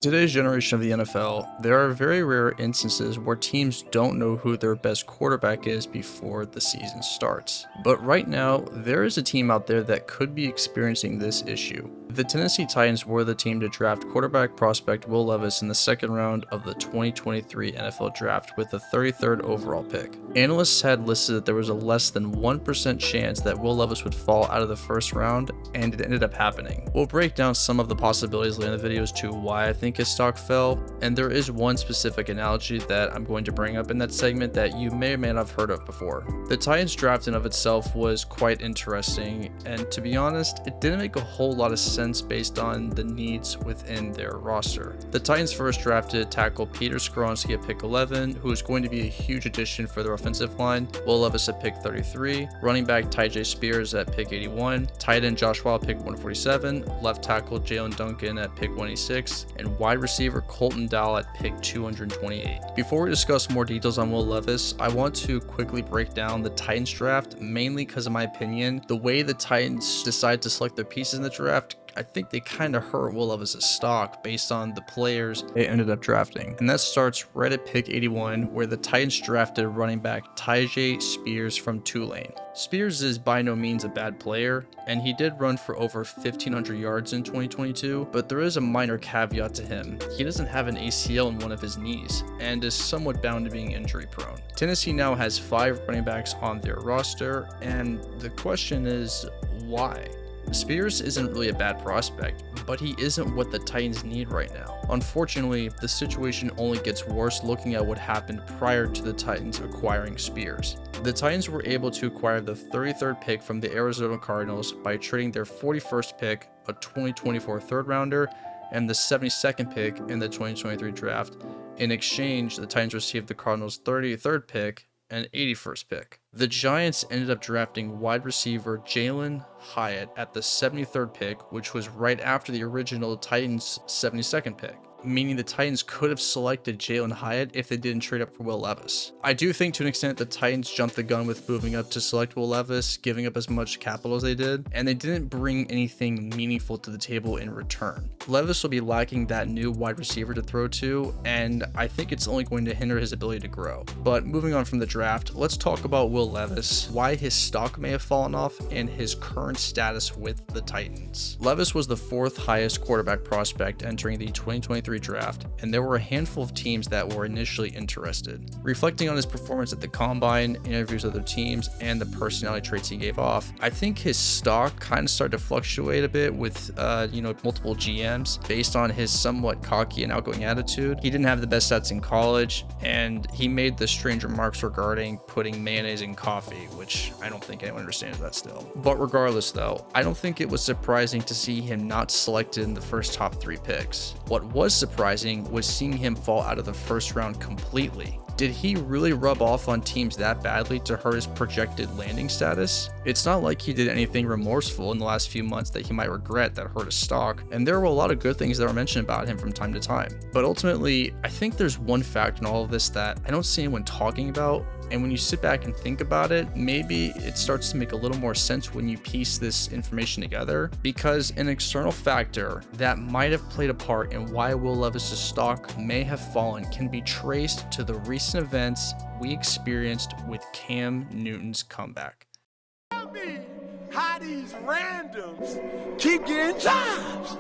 Today's generation of the NFL, there are very rare instances where teams don't know who their best quarterback is before the season starts. But right now, there is a team out there that could be experiencing this issue. The Tennessee Titans were the team to draft quarterback prospect Will Levis in the second round of the 2023 NFL Draft with the 33rd overall pick. Analysts had listed that there was a less than 1% chance that Will Levis would fall out of the first round, and it ended up happening. We'll break down some of the possibilities later in the video as to why I think his stock fell, and there is one specific analogy that I'm going to bring up in that segment that you may or may not have heard of before. The Titans draft in of itself was quite interesting, and to be honest, it didn't make a whole lot of sense based on the needs within their roster. The Titans first drafted tackle Peter Skoronski at pick 11, who is going to be a huge addition for their offensive line, Will Levis at pick 33, running back Tyjae Spears at pick 81, tight end Josh Wall at pick 147, left tackle Jalen Duncan at pick 186, and wide receiver Colton Dowell at pick 228. Before we discuss more details on Will Levis, I want to quickly break down the Titans draft, mainly because in my opinion, the way the Titans decide to select their pieces in the draft, I think they kind of hurt Will Levis' stock based on the players they ended up drafting. And that starts right at pick 81, where the Titans drafted running back Tyjae Spears from Tulane. Spears is by no means a bad player, and he did run for over 1,500 yards in 2022, but there is a minor caveat to him. He doesn't have an ACL in one of his knees, and is somewhat bound to being injury prone. Tennessee now has 5 running backs on their roster, and the question is, why? Spears isn't really a bad prospect, but he isn't what the Titans need right now. Unfortunately, the situation only gets worse looking at what happened prior to the Titans acquiring Spears. The Titans were able to acquire the 33rd pick from the Arizona Cardinals by trading their 41st pick, a 2024 third rounder, and the 72nd pick in the 2023 draft. In exchange, the Titans received the Cardinals' 33rd pick and 81st pick. The Giants ended up drafting wide receiver Jalen Hyatt at the 73rd pick, which was right after the original Titans' 72nd pick, meaning the Titans could have selected Jalen Hyatt if they didn't trade up for Will Levis. I do think to an extent the Titans jumped the gun with moving up to select Will Levis, giving up as much capital as they did, and they didn't bring anything meaningful to the table in return. Levis will be lacking that new wide receiver to throw to, and I think it's only going to hinder his ability to grow. But moving on from the draft, let's talk about Will Levis, why his stock may have fallen off, and his current status with the Titans. Levis was the 4th highest quarterback prospect entering the 2023 draft, and there were a handful of teams that were initially interested. Reflecting on his performance at the combine, interviews with other teams, and the personality traits he gave off, I think his stock kind of started to fluctuate a bit with multiple GMs based on his somewhat cocky and outgoing attitude. He didn't have the best stats in college, and he made the strange remarks regarding putting mayonnaise in coffee, which I don't think anyone understands that still. But regardless though, I don't think it was surprising to see him not selected in the first top 3 picks. What was surprising was seeing him fall out of the first round completely. Did he really rub off on teams that badly to hurt his projected landing status? It's not like he did anything remorseful in the last few months that he might regret that hurt his stock, and there were a lot of good things that were mentioned about him from time to time. But ultimately, I think there's one fact in all of this that I don't see anyone talking about, and when you sit back and think about it, maybe it starts to make a little more sense when you piece this information together, because an external factor that might have played a part in why Will Levis' stock may have fallen can be traced to the recent events we experienced with Cam Newton's comeback. Tell me how these randoms keep getting jobs.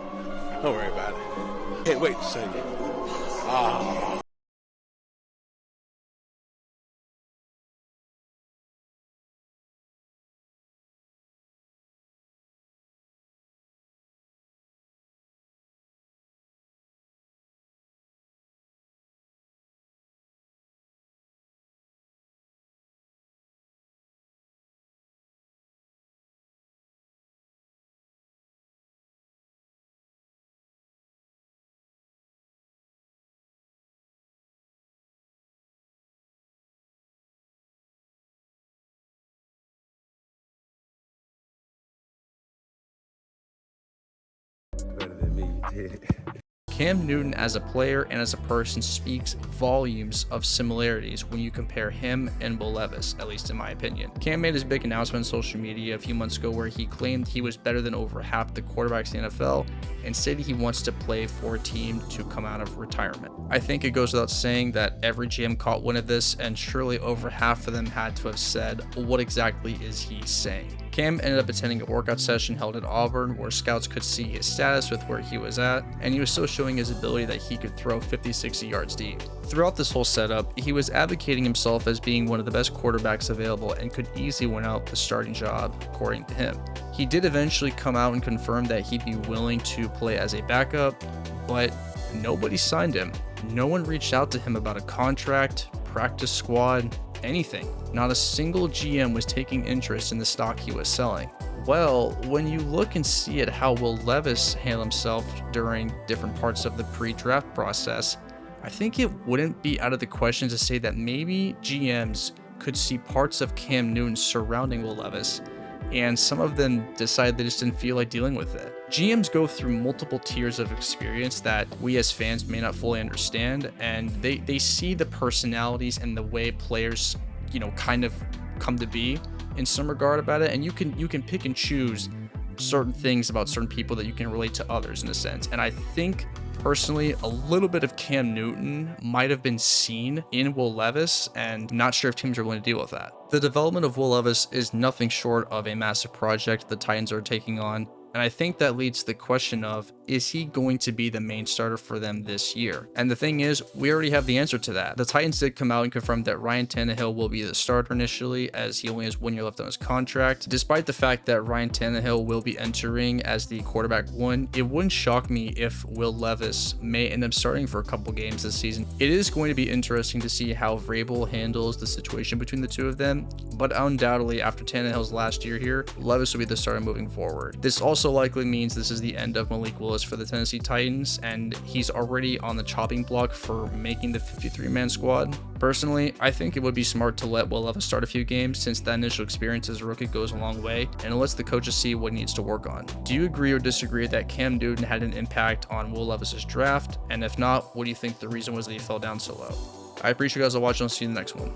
Don't worry about it. Can't wait to show you. Better than me, you did. Cam Newton as a player and as a person speaks volumes of similarities when you compare him and Will Levis, at least in my opinion. Cam made his big announcement on social media a few months ago where he claimed he was better than over half the quarterbacks in the NFL and stated he wants to play for a team to come out of retirement. I think it goes without saying that every GM caught wind of this, and surely over half of them had to have said, what exactly is he saying? Cam ended up attending a workout session held at Auburn where scouts could see his status with where he was at, and he was still showing his ability that he could throw 50-60 yards deep. Throughout this whole setup, he was advocating himself as being one of the best quarterbacks available and could easily win out the starting job, according to him. He did eventually come out and confirm that he'd be willing to play as a backup, but nobody signed him. No one reached out to him about a contract, practice squad, anything. Not a single GM was taking interest in the stock he was selling. Well, when you look and see at how Will Levis handled himself during different parts of the pre-draft process, I think it wouldn't be out of the question to say that maybe GMs could see parts of Cam Newton surrounding Will Levis, and some of them decided they just didn't feel like dealing with it. GMs go through multiple tiers of experience that we as fans may not fully understand, and they see the personalities and the way players, kind of come to be in some regard about it, and you can pick and choose certain things about certain people that you can relate to others in a sense. And I think personally, a little bit of Cam Newton might have been seen in Will Levis, and I'm not sure if teams are willing to deal with that. The development of Will Levis is nothing short of a massive project the Titans are taking on, and I think that leads to the question of, is he going to be the main starter for them this year? And the thing is, we already have the answer to that. The Titans did come out and confirm that Ryan Tannehill will be the starter initially, as he only has 1 year left on his contract. Despite the fact that Ryan Tannehill will be entering as the quarterback one, it wouldn't shock me if Will Levis may end up starting for a couple games this season. It is going to be interesting to see how Vrabel handles the situation between the two of them, but undoubtedly after Tannehill's last year here, Levis will be the starter moving forward. This also likely means this is the end of Malik Willis for the Tennessee Titans, and he's already on the chopping block for making the 53-man squad. Personally, I think it would be smart to let Will Levis start a few games, since that initial experience as a rookie goes a long way, and it lets the coaches see what he needs to work on. Do you agree or disagree that Cam Newton had an impact on Will Levis's draft? And if not, what do you think the reason was that he fell down so low? I appreciate you guys watching. I'll see you in the next one.